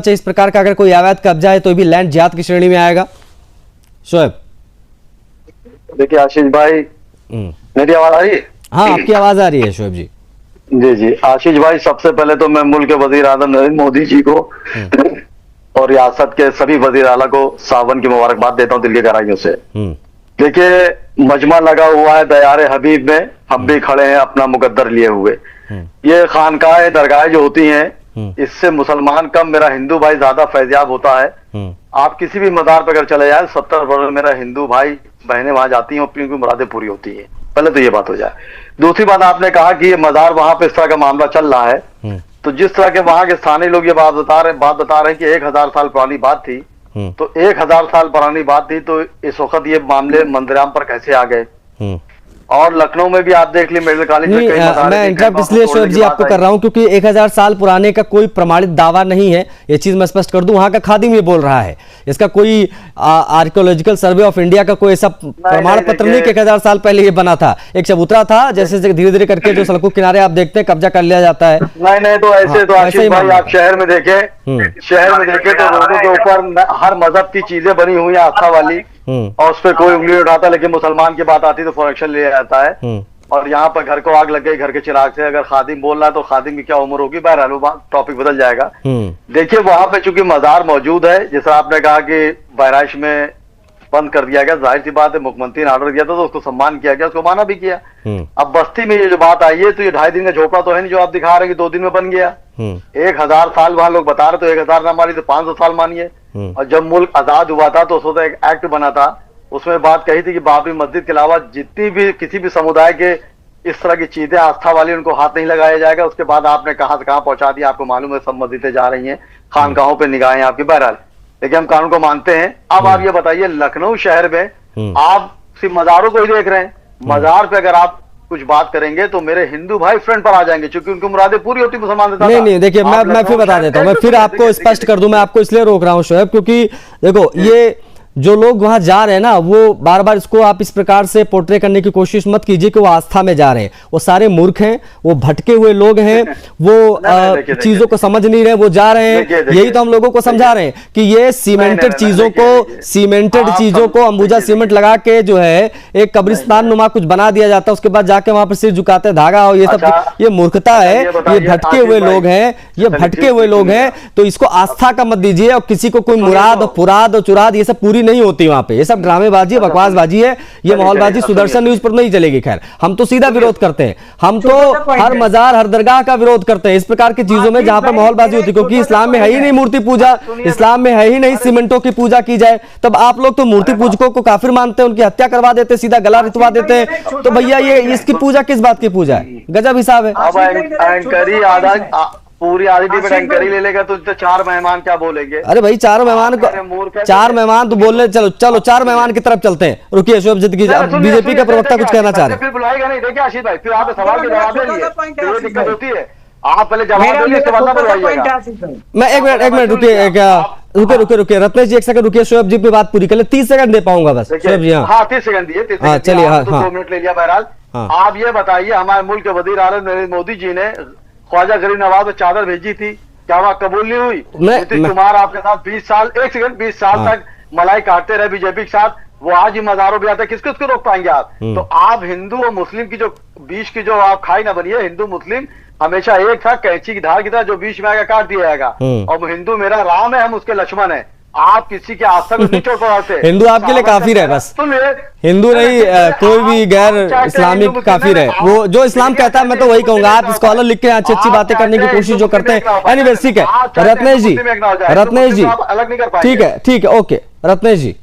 है इस प्रकार का अगर कोई अवैध कब्जा है तो भी लैंड जिहाद की श्रेणी में आएगा? शोएब, देखिए आशीष भाई, मेरी आवाज आ रही है? हाँ, आपकी आवाज आ रही है शोएब जी। जी जी आशीष भाई, सबसे पहले तो मैं मुल्क के वजीर आजम नरेंद्र मोदी जी को और रियासत के सभी वजीर आला को सावन की मुबारकबाद देता हूँ दिल की गहराइयों से। देखिए मजमा लगा हुआ है दयारे हबीब में, हम भी खड़े हैं अपना मुकद्दर लिए हुए। ये खानकाह दरगाहें जो होती हैं, इससे मुसलमान कम मेरा हिंदू भाई ज्यादा फैज़याब होता है। आप किसी भी मजार पर अगर चले जाए 70% मेरा हिंदू भाई बहनें वहां जाती हैं और उनकी मुरादें पूरी होती हैं। पहले तो ये बात हो जाए। दूसरी बात, आपने कहा कि ये मजार वहां पे इस तरह का मामला चल रहा है, तो जिस तरह के वहां के स्थानीय लोग ये बात बता रहे हैं कि 1000 साल पुरानी बात थी, तो 1000 साल पुरानी बात थी तो इस वक्त ये मामले मंदिराम पर कैसे आ गए? और लखनऊ में भी आप देख ली मेडिकल कॉलेज में मैं इंटरप्ट इसलिए शोएब जी आपको कर रहा हूं क्योंकि 1000 साल पुराने का कोई प्रमाणित दावा नहीं है, ये चीज मैं स्पष्ट कर दूं। वहां का खादिम ये बोल रहा है, इसका कोई आर्कियोलॉजिकल सर्वे ऑफ इंडिया का कोई ऐसा प्रमाण पत्र नहीं कि 1000 साल पहले ये बना था। एक चबूतरा था, जैसे धीरे धीरे करके जो सड़कों किनारे आप देखते हैं कब्जा कर लिया जाता है। नहीं तो ऐसे तो आशीष भाई आप शहर में देखे तो रोडों के ऊपर हर मजहब की चीजें बनी हुई है आस्था वाली, और उस पर कोई उंगली उठाता, लेकिन मुसलमान की बात आती तो फॉर एक्शन लिया जाता है। और यहाँ पर घर को आग लग गई घर के चिराग से, अगर खादिम बोल रहा है तो खादिम की क्या उम्र होगी? बहरहाल टॉपिक बदल जाएगा। देखिए वहां पे चूंकि मजार मौजूद है, जैसा आपने कहा कि बहराइच में बंद कर दिया गया, जाहिर सी बात है मुख्यमंत्री ने ऑर्डर दिया था तो उसको सम्मान किया गया, उसको माना भी किया। अब बस्ती में ये जो बात आई है तो ये 2.5 दिन का झोपड़ा तो है नहीं जो आप दिखा रहे हैं कि 2 दिन में बन गया। 1000 साल वहां लोग बता रहे तो 1000 ना मानी तो 500 साल मानिए। और जब मुल्क आजाद हुआ था तो उस वक्त एक एक्ट बना था, उसमें बात कही थी कि बाबरी मस्जिद के अलावा जितनी भी किसी भी समुदाय के इस तरह की चीजें आस्था वाली उनको हाथ नहीं लगाया जाएगा। उसके बाद आपने कहां से कहां पहुंचा दिया, आपको मालूम है, सब मस्जिदें जा रही हैं, खानकाहों पे निगाहें आपकी। बहरहाल लेकिन हम कानून को मानते हैं। अब आप ये बताइए, लखनऊ शहर में आप सिर्फ मजारों को ही देख रहे हैं, मजार पे अगर आप कुछ बात करेंगे तो मेरे हिंदू भाई फ्रंट पर आ जाएंगे, क्योंकि उनकी मुरादें पूरी होती मुसलमान। नहीं देखिए, मैं फिर बता देता हूँ, मैं फिर आपको स्पष्ट कर दूं। मैं आपको इसलिए रोक रहा हूँ शोएब क्योंकि देखो ये जो लोग वहां जा रहे हैं ना, वो बार बार इसको आप इस प्रकार से पोर्ट्रे करने की कोशिश मत कीजिए कि वो आस्था में जा रहे हैं। वो सारे मूर्ख हैं, वो भटके हुए लोग हैं, वो चीजों को समझ नहीं रहे, वो जा रहे हैं। यही तो हम लोगों को समझा रहे हैं कि ये सीमेंटेड चीजों को अंबुजा सीमेंट लगा के जो है एक कब्रिस्तान नुमा कुछ बना दिया जाता है, उसके बाद जाके वहां पर सिर झुकाते धागा और ये सब, ये मूर्खता है। ये भटके हुए लोग हैं, ये भटके हुए लोग हैं, तो इसको आस्था का मत दीजिए। और किसी को कोई मुराद और पुराद और चुराद ये सब पूरी नहीं होती वहां पे, ये सब ड्रामेबाजी बकवासबाजी है, ये माहौलबाजी सुदर्शन न्यूज पर नहीं चलेगी। खैर हम तो सीधा विरोध करते हैं, हम तो हर मजार हर दरगाह का विरोध करते हैं इस प्रकार की चीजों में जहां पर माहौलबाजी होती है, क्योंकि इस्लाम में है ही नहीं मूर्ति पूजा, इस्लाम में है ही नहीं सीमेंटों की पूजा की जाए। तब आप लोग तो मूर्ति पूजकों को काफिर मानते हैं, उनकी हत्या करवा देते, सीधा गला रितवा देते हैं। तो भैया ये इसकी पूजा किस बात की पूजा है? गजब हिसाब है। पूरी आधी टिकट एंकरी ले लेगा तो 4 मेहमान क्या बोलेंगे? अरे भाई 4 मेहमान तो बोलने, चलो 4 मेहमान की तरफ चलते हैं। रुकिए शोएब जिंदगी, बीजेपी का प्रवक्ता कुछ कहना चाह रहे हैं। फिर बुलाएगा नहीं। देखिए आशीष भाई, फिर आप सवाल के जवाब देंगे, दिक्कत होती है। आप पहले जवाब देंगे, उसके बाद बुलाइएगा। मैं एक मिनट रुकिए रत्नेश जी, एक सेकंड रुकिए। शोएब जी की बात पूरी कर ले, 30 सेकंड दे पाऊंगा बस। शोएब जी हाँ 30 सेकंड दिए, चलिए। 2 मिनट ले लिया। बहरहाल आप ये बताइए, हमारे मुल्क के वजीर आजम नरेंद्र मोदी जी ने ख्वाजा गरीब नवाज को चादर भेजी थी, क्या वह कबूल नहीं हुई? नीतीश कुमार आपके साथ 20 साल तक मलाई काटते रहे बीजेपी के साथ, वो आज ही मजारों पे आते, किसको रोक पाएंगे आप? तो आप हिंदू और मुस्लिम की जो बीच की जो आप खाई ना बनी है, हिंदू मुस्लिम हमेशा एक था, कैंची की धार की तरह, जो बीच में आएगा काट दिया जाएगा। और हिंदू मेरा राम है, हम उसके लक्ष्मण है। आप किसी के आस्था को नहीं छोड़ पाते। हिंदू आपके लिए काफिर है बस, हिंदू नहीं कोई भी गैर इस्लामिक काफिर है। वो जो इस्लाम कहता है मैं तो वही कहूंगा। आप स्कॉलर लिख के अच्छी अच्छी बातें करने की कोशिश जो करते हैं। एनीवेज ठीक है रत्नेश जी, ठीक है ओके रत्नेश जी।